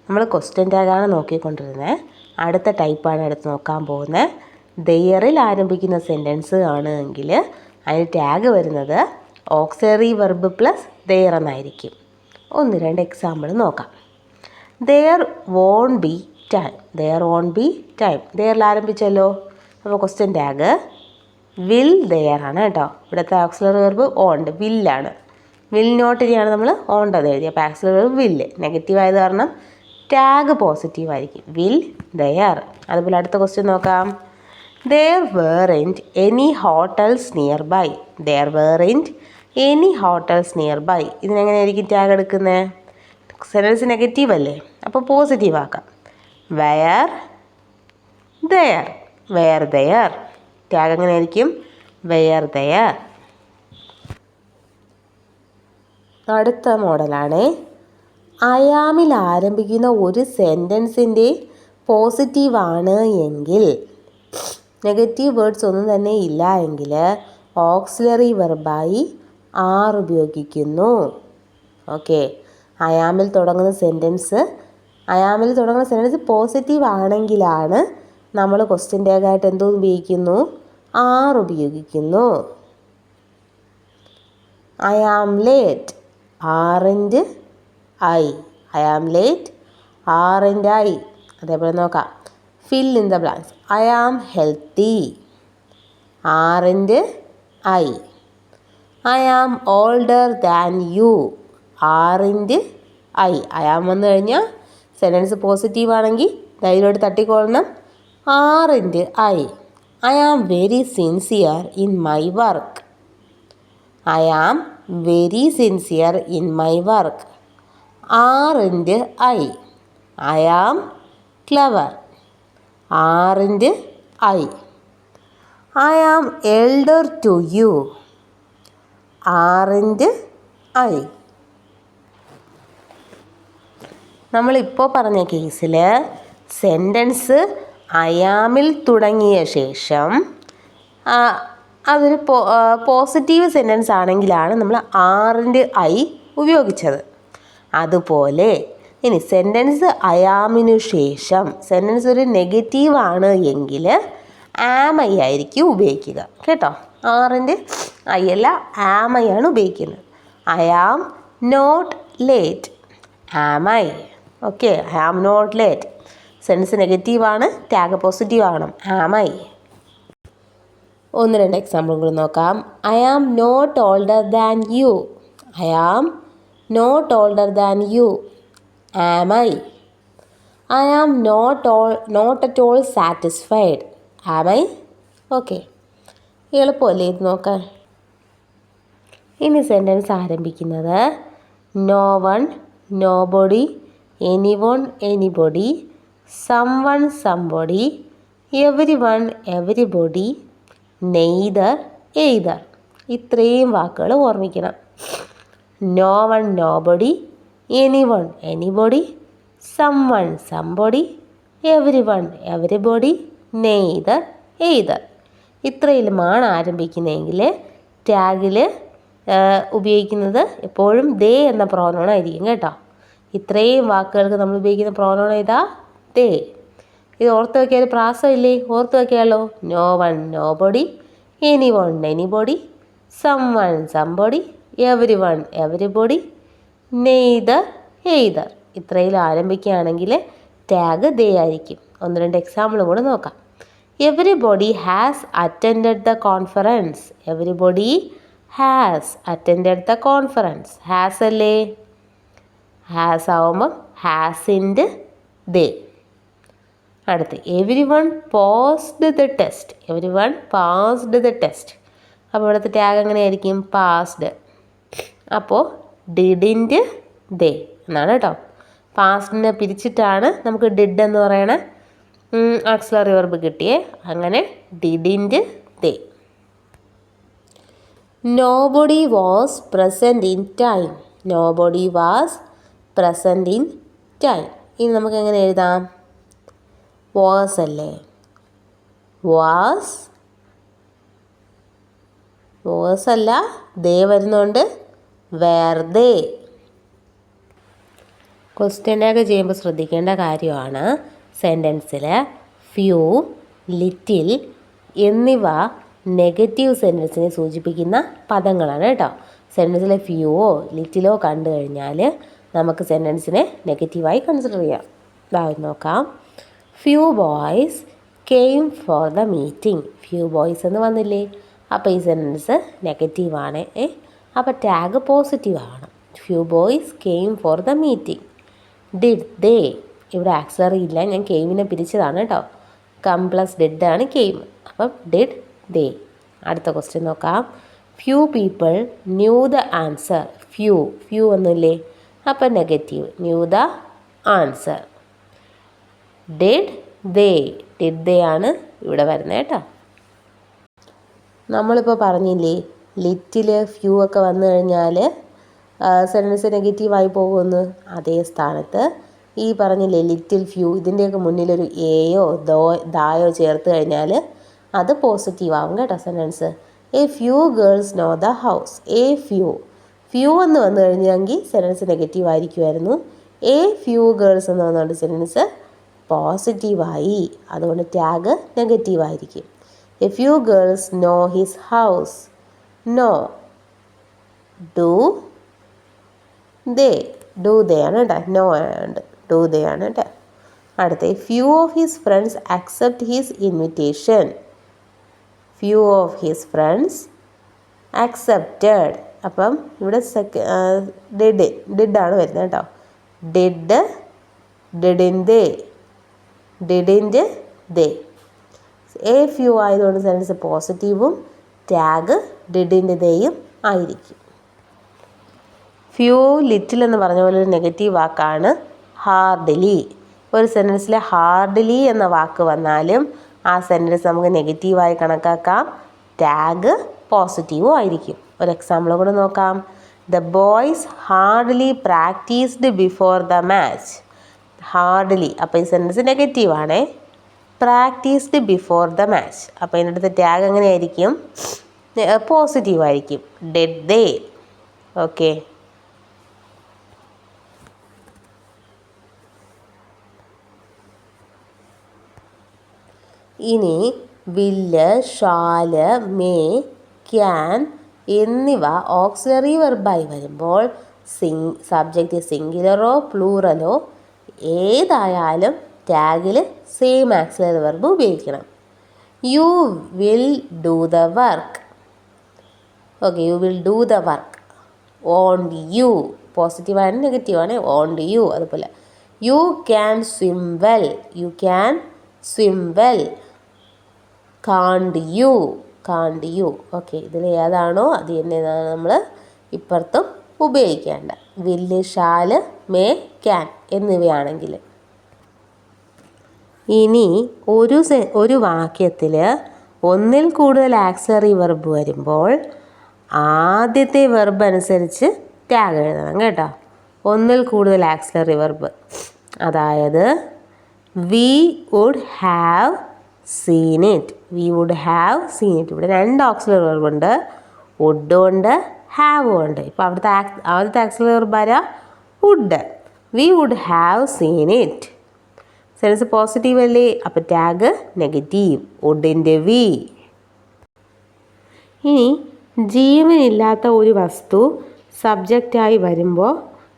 നമ്മൾ ക്വസ്റ്റ്യൻ ടാഗാണ് നോക്കിക്കൊണ്ടിരുന്നത്. അടുത്ത ടൈപ്പാണ് എടുത്ത് നോക്കാൻ പോകുന്നത്. ദെയറിൽ ആരംഭിക്കുന്ന സെൻറ്റൻസ് ആണെങ്കിൽ അതിന് ടാഗ് വരുന്നത് ഓക്സിലറി വെർബ് പ്ലസ് ദെയർ എന്നായിരിക്കും. 1-2 എക്സാമ്പിൾ നോക്കാം. There won't be time. There won't be time. ദെയറിൽ ആരംഭിച്ചല്ലോ. അപ്പോൾ ക്വസ്റ്റ്യൻ ടാഗ് വിൽ ദെയർ ആണ് കേട്ടോ. ഇവിടുത്തെ ഓക്സിലറി വെർബ് ഓണ്ട്, വില്ലാണ്. വിൽ നോട്ടിനെയാണ് നമ്മൾ ഓണ്ടത് എഴുതി. അപ്പോൾ ഓക്സിലറി വെർബ് വില്ല്. നെഗറ്റീവ് ആയത് കാരണം ടാഗ് പോസിറ്റീവ് ആയിരിക്കും. Will there. അതുപോലെ അടുത്ത ക്വസ്റ്റ്യൻ നോക്കാം. There weren't any hotels nearby. There weren't any hotels nearby. ഇതിനെങ്ങനെയായിരിക്കും ടാഗ് എടുക്കുന്നത്? സെൻറ്റൻസ് നെഗറ്റീവ് അല്ലേ, അപ്പോൾ പോസിറ്റീവ് ആക്കാം. Where there. Where there. Tag എങ്ങനെയായിരിക്കും? Where there. അടുത്ത മോഡലാണ് അയാമിൽ ആരംഭിക്കുന്ന ഒരു സെൻറ്റൻസിൻ്റെ പോസിറ്റീവ് ആണ് എങ്കിൽ, നെഗറ്റീവ് വേർഡ്സ് ഒന്നും തന്നെ ഇല്ല എങ്കിൽ ഓക്സിലറി വെർബായി ആർ ഉപയോഗിക്കുന്നു. ഓക്കെ. അയാമിൽ തുടങ്ങുന്ന സെൻറ്റൻസ് പോസിറ്റീവ് ആണെങ്കിലാണ് നമ്മൾ ക്വസ്റ്റ്യൻ ടാഗായിട്ട് എന്തോ ഉപയോഗിക്കുന്നു? ആർ ഉപയോഗിക്കുന്നു. I am late. Are and I. I am late. Are and I. അതേപോലെ നോക്കാം. fill in the blanks. I am healthy. R and I. I am older than you. R and I. I am വന്നു കഴിഞ്ഞാൽ sentence positive ആണെങ്കിൽ ധൈര്യമായിട്ട് തട്ടിക്കൊള്ളണം. R and I. I am very sincere in my work. I am very sincere in my work. R and I. I am clever. R and I. I am elder to you. R and I. നമ്മളിപ്പോൾ പറഞ്ഞ കേസിൽ sentence അയാമിൽ തുടങ്ങിയ ശേഷം അതൊരു positive sentence ആണെങ്കിലാണ് നമ്മൾ R and I ഉപയോഗിച്ചത്. അതുപോലെ ഇനി സെൻറ്റൻസ് അയാമിനു ശേഷം സെൻറ്റൻസ് ഒരു നെഗറ്റീവ് ആണ് എങ്കിൽ ആം ഐ ആയിരിക്കും ഉപയോഗിക്കുക കേട്ടോ. ആറിൻ്റെ ഐ അല്ല, ആം ഐ ആണ് ഉപയോഗിക്കുന്നത്. I am not late. Am I. Okay. I am not late. Sentence നെഗറ്റീവാണ്, ടാഗ് പോസിറ്റീവ് ആകണം. Am I. 1-2 എക്സാമ്പിൾ കൂടി നോക്കാം. I am not older than you. I am not older than you. Am I? I am not at all satisfied. Am I? Okay. എളുപ്പമല്ലേ ഇത് നോക്കാൻ? ഇനി sentence ആരംഭിക്കുന്നത് no one, nobody, anyone, anybody, someone, somebody, everyone, everybody, neither, either. ഇത്രയും വാക്കുകൾ ഓർമ്മിക്കണം. നോ one, നോബഡി, anyone, anybody, someone, somebody, everyone, everybody, neither, either. ഇത്രയിലുമാണ് ആരംഭിക്കുന്നതെങ്കിൽ ടാഗിൽ ഉപയോഗിക്കുന്നത് എപ്പോഴും ദേ എന്ന പ്രോനൗൺ ആയിരിക്കും കേട്ടോ. ഇത്രയും വാക്കുകൾക്ക് നമ്മൾ ഉപയോഗിക്കുന്ന പ്രോനൗൺ ഏതാ? ദേ. ഇത് ഓർത്ത് വയ്ക്കാൻ പ്രാസമില്ലേ? ഓർത്ത് വയ്ക്കാമല്ലോ. No one, nobody, anyone, anybody, someone, somebody, everyone, everybody, neither, either. ഇത്രയിൽ ആരംഭിക്കുകയാണെങ്കിൽ ടാഗ് ദേ ആയിരിക്കും. 1-2 എക്സാമ്പിൾ കൂടെ നോക്കാം. Everybody has attended the conference. Everybody has attended the conference. Has അല്ലേ? ഹാസ് ആവുമ്പം ഹാസിൻ്റെ ദേ. അടുത്ത് everyone passed the test. Everyone passed the test. അപ്പോൾ ഇവിടുത്തെ ടാഗ് എങ്ങനെയായിരിക്കും? പാസ്ഡ്. അപ്പോൾ ഡിഡിൻ്റ് ദേ എന്നാണ് കേട്ടോ. പാസ്റ്റിനെ പിരിച്ചിട്ടാണ് നമുക്ക് ഡിഡ് എന്ന് പറയണ ഓക്സിലറി വെർബ് കിട്ടിയേ. അങ്ങനെ didn't they. Nobody was present in time. Nobody was present in time. ഇനി നമുക്ക് എങ്ങനെ എഴുതാം? വാസ് അല്ലേ? വാസ് അല്ല, ദേ വരുന്നുണ്ട്. Where they. ക്വസ്റ്റ്യൻ ടാഗ് ചെയ്യുമ്പോൾ ശ്രദ്ധിക്കേണ്ട കാര്യമാണ് സെൻറ്റൻസിൽ ഫ്യൂ, ലിറ്റിൽ എന്നിവ നെഗറ്റീവ് സെൻറ്റൻസിനെ സൂചിപ്പിക്കുന്ന പദങ്ങളാണ് കേട്ടോ. സെൻറ്റൻസിലെ ഫ്യൂവോ ലിറ്റിലോ കണ്ടു കഴിഞ്ഞാൽ നമുക്ക് സെൻറ്റൻസിനെ നെഗറ്റീവായി കൺസിഡർ ചെയ്യാം. നോക്കാം. Few boys came for the meeting. Few boys എന്ന് വന്നില്ലേ, അപ്പോൾ ഈ സെൻറ്റൻസ് നെഗറ്റീവാണ്. അപ്പോൾ ടാഗ് പോസിറ്റീവ് ആവണം. Few boys came for the meeting. Did they, ഇവിടെ ആക്സിലറി ഇല്ല, ഞാൻ കെയിമിനെ പിരിച്ചതാണ് കേട്ടോ. കം പ്ലസ് ഡിഡ് ആണ് കെയിം. അപ്പം ഡിഡ് ദേ. അടുത്ത ക്വസ്റ്റ്യൻ നോക്കാം. Few people knew the answer. Few ഒന്നുമില്ലേ, അപ്പം negative. Knew the answer. Did they ആണ് ഇവിടെ വരുന്നത് കേട്ടോ. നമ്മളിപ്പോൾ പറഞ്ഞില്ലേ ലിറ്റിൽ ഫ്യൂ ഒക്കെ വന്നു കഴിഞ്ഞാൽ സെൻറ്റൻസ് നെഗറ്റീവായി പോകുമെന്ന്. അതേ സ്ഥാനത്ത് ഈ പറഞ്ഞില്ലേ ലിറ്റിൽ ഫ്യൂ, ഇതിൻ്റെയൊക്കെ മുന്നിലൊരു എയോ ദായോ ചേർത്ത് കഴിഞ്ഞാൽ അത് പോസിറ്റീവ് ആവും കേട്ടോ sentence. A few girls know the house. A few എന്ന് വന്നു കഴിഞ്ഞെങ്കിൽ സെൻറ്റൻസ് നെഗറ്റീവ് ആയിരിക്കുമായിരുന്നു. എ ഫ്യൂ ഗേൾസ് എന്ന് വന്നുകൊണ്ട് സെൻറ്റൻസ് പോസിറ്റീവായി. അതുകൊണ്ട് ടാഗ് നെഗറ്റീവായിരിക്കും. A few girls know his house. Know. Do they ആണ് കേട്ടോ. നോ ഉണ്ട്, ഡു ദേ ആണ് കേട്ടോ. അടുത്ത few of his friends accept his invitation. Few of his friends accepted. അപ്പം ഇവിടെ ഡിഡ് ആണ് വരുന്നത് കേട്ടോ. Didn't they. എ ഫ്യൂ ആയതുകൊണ്ട് സെൻറ്റൻസ് പോസിറ്റീവും ടാഗ് ഡിഡിൻ്റെ ദേയും ആയിരിക്കും. ഫ്യൂ, ലിറ്റിൽ എന്ന് പറഞ്ഞ പോലെ ഒരു നെഗറ്റീവ് വാക്കാണ് ഹാർഡ്ലി. ഒരു സെൻറ്റൻസിൽ ഹാർഡ്ലി എന്ന വാക്ക് വന്നാലും ആ സെൻറ്റൻസ് നമുക്ക് നെഗറ്റീവായി കണക്കാക്കാം. ടാഗ് പോസിറ്റീവും ആയിരിക്കും. ഒരു എക്സാമ്പിൾ കൂടെ നോക്കാം. The boys hardly practised before the match. Hardly, അപ്പോൾ ഈ സെൻറ്റൻസ് നെഗറ്റീവാണേ. പ്രാക്ടീസ്ഡ് ബിഫോർ ദ മാച്ച്, അപ്പോൾ ഇതിൻ്റെ അടുത്ത് ടാഗ് എങ്ങനെയായിരിക്കും? പോസിറ്റീവായിരിക്കും. Did they. ഓക്കെ. ഇനി വില്ല്, ഷാല്, മേ, ക്യാൻ എന്നിവ ഓക്സിലറി വെർബായി വരുമ്പോൾ സബ്ജക്റ്റ് സിംഗുലറോ പ്ലൂറലോ ഏതായാലും ടാഗിൽ സെയിം ആക്സിലറി വെർബ് ഉപയോഗിക്കണം. You will do the work. Okay, you will do the work. Won't you, പോസിറ്റീവാണ് നെഗറ്റീവാണ്. Won't you. അതുപോലെ you can swim well. U can swim well. കാണ്ട് യു. ഓക്കെ, ഇതിൽ ഏതാണോ അത് തന്നെ നമ്മൾ ഇപ്പുറത്തും ഉപയോഗിക്കേണ്ട. വില്ല്, ഷാല്, മേ, ക്യാൻ എന്നിവയാണെങ്കിൽ. ഇനി ഒരു വാക്യത്തിൽ ഒന്നിൽ കൂടുതൽ ആക്സിലറി വെർബ് വരുമ്പോൾ ആദ്യത്തെ വെർബ് അനുസരിച്ച് ടാഗ് എഴുതണം കേട്ടോ. ഒന്നിൽ കൂടുതൽ ആക്സിലറി വെർബ്, അതായത് we would have seen it. ഇവിടെ 2 ഓക്സിലറി വെർബ് ഉണ്ട്. വുഡ് ഉണ്ട്, ഹാവ് ഉണ്ട്. ഇപ്പോൾ ആദ്യത്തെ ആക്സിലറി വെർബ് ആരാ? Would. We would have seen it. Sense positive അല്ലേ, അപ്പോൾ ടാഗ് നെഗറ്റീവ്. വുഡിൻ്റെ വി. ഇനി ജീവനില്ലാത്ത ഒരു വസ്തു സബ്ജക്റ്റായി വരുമ്പോൾ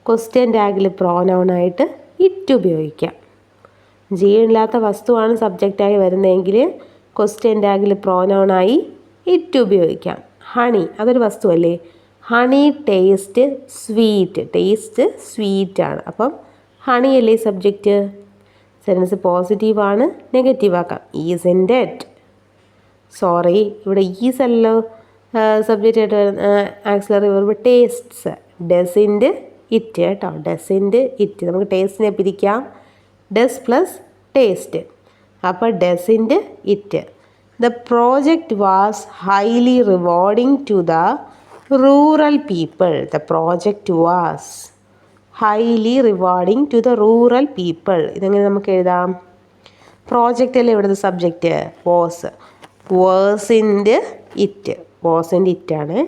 ക്വസ്റ്റ്യൻ ടാഗിൽ പ്രോനൗണായിട്ട് ഇറ്റ് ഉപയോഗിക്കാം. ജീവനില്ലാത്ത വസ്തുവാണ് സബ്ജക്റ്റായി വരുന്നതെങ്കിൽ ക്വസ്റ്റ്യൻ ടാഗിൽ പ്രോനൗണായി ഇറ്റ് ഉപയോഗിക്കാം. ഹണി, അതൊരു വസ്തുവല്ലേ. ഹണി ടേസ്റ്റ് സ്വീറ്റ് ആണ്. അപ്പം ഹണി അല്ലേ സബ്ജക്റ്റ്. സെൻറ്റൻസ് പോസിറ്റീവാണ്, നെഗറ്റീവ് ആക്കാം. Isn't it. സോറി, ഇവിടെ ഈസ് അല്ലോ സബ്ജക്റ്റ് ആയിട്ട് auxiliary verb. Tastes. Doesn't it കേട്ടോ. Doesn't it. നമുക്ക് ടേസ്റ്റിനെ പിരിക്കാം. Does plus taste. അപ്പോൾ doesn't it. The project was highly rewarding to the rural people. The project was highly rewarding to the rural people. ഇതെങ്ങനെ നമുക്ക് എഴുതാം? Project അല്ലേ ഇവിടുത്തെ സബ്ജക്റ്റ്. വാസിൻ്റെ ഇറ്റ് ആണ്.